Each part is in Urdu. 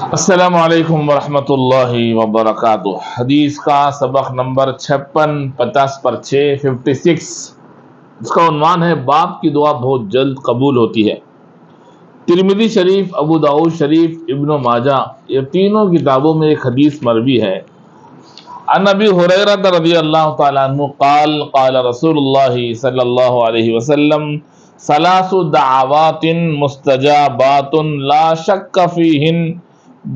السلام علیکم ورحمۃ اللہ وبرکاتہ۔ حدیث کا سبق نمبر 56 50 پر 6 56۔ اس کا عنوان ہے باپ کی دعا بہت جلد قبول ہوتی ہے۔ ترمذی شریف، ابو داؤد شریف، ابن ماجہ، یہ تینوں کتابوں میں ایک حدیث مروی ہے۔ عن ابی ہریرہ رضی اللہ تعالی عنہ قال قال رسول اللہ صلی اللہ علیہ وسلم ثلاث دعوات مستجابات لا شک فیہن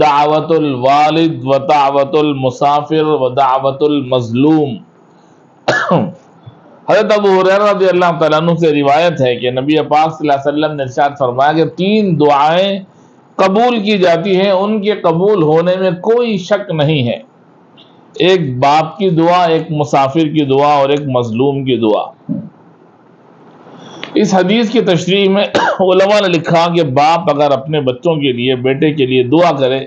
دعوت الوالد و دعوت المسافر و دعوت المظلوم۔ حضرت ابو ہریرہ رضی اللہ تعالیٰ عنہ سے روایت ہے کہ نبی پاک صلی اللہ علیہ وسلم نے ارشاد فرمایا کہ 3 دعائیں قبول کی جاتی ہیں، ان کے قبول ہونے میں کوئی شک نہیں ہے۔ ایک باپ کی دعا، ایک مسافر کی دعا اور ایک مظلوم کی دعا۔ اس حدیث کی تشریح میں علماء نے لکھا کہ باپ اگر اپنے بچوں کے لیے، بیٹے کے لیے دعا کرے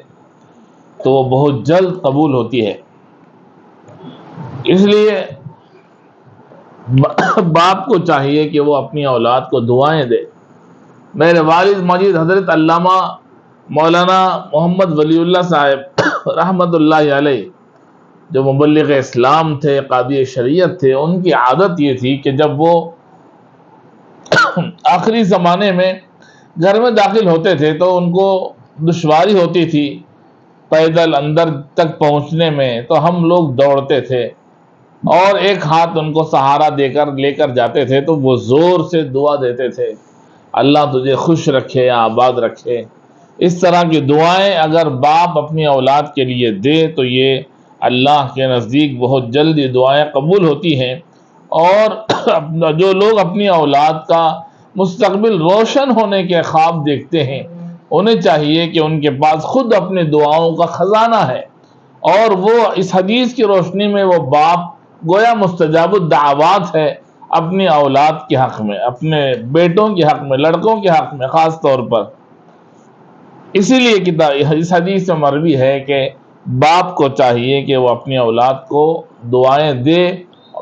تو وہ بہت جلد قبول ہوتی ہے۔ اس لیے باپ کو چاہیے کہ وہ اپنی اولاد کو دعائیں دے۔ میرے والد ماجد حضرت علامہ مولانا محمد ولی اللہ صاحب رحمۃ اللہ علیہ، جو مبلغ اسلام تھے، قاضی شریعت تھے، ان کی عادت یہ تھی کہ جب وہ آخری زمانے میں گھر میں داخل ہوتے تھے تو ان کو دشواری ہوتی تھی پیدل اندر تک پہنچنے میں، تو ہم لوگ دوڑتے تھے اور ایک ہاتھ ان کو سہارا دے کر لے کر جاتے تھے، تو وہ زور سے دعا دیتے تھے، اللہ تجھے خوش رکھے یا آباد رکھے۔ اس طرح کی دعائیں اگر باپ اپنی اولاد کے لیے دے تو یہ اللہ کے نزدیک بہت جلد یہ دعائیں قبول ہوتی ہیں۔ اور جو لوگ اپنی اولاد کا مستقبل روشن ہونے کے خواب دیکھتے ہیں، انہیں چاہیے کہ ان کے پاس خود اپنے دعاؤں کا خزانہ ہے، اور وہ اس حدیث کی روشنی میں وہ باپ گویا مستجاب الدعوات ہے اپنی اولاد کے حق میں، اپنے بیٹوں کے حق میں، لڑکوں کے حق میں خاص طور پر۔ اسی لیے اس حدیث میں مروی ہے کہ باپ کو چاہیے کہ وہ اپنی اولاد کو دعائیں دے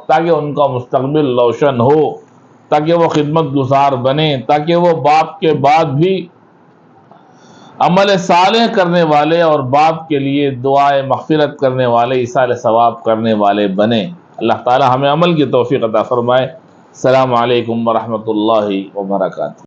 تاکہ ان کا مستقبل روشن ہو، تاکہ وہ خدمت گزار بنے، تاکہ وہ باپ کے بعد بھی عمل صالح کرنے والے اور باپ کے لیے دعائے مغفرت کرنے والے، ایصال ثواب کرنے والے بنے۔ اللہ تعالی ہمیں عمل کی توفیق عطا فرمائے۔ السلام علیکم ورحمۃ اللہ وبرکاتہ۔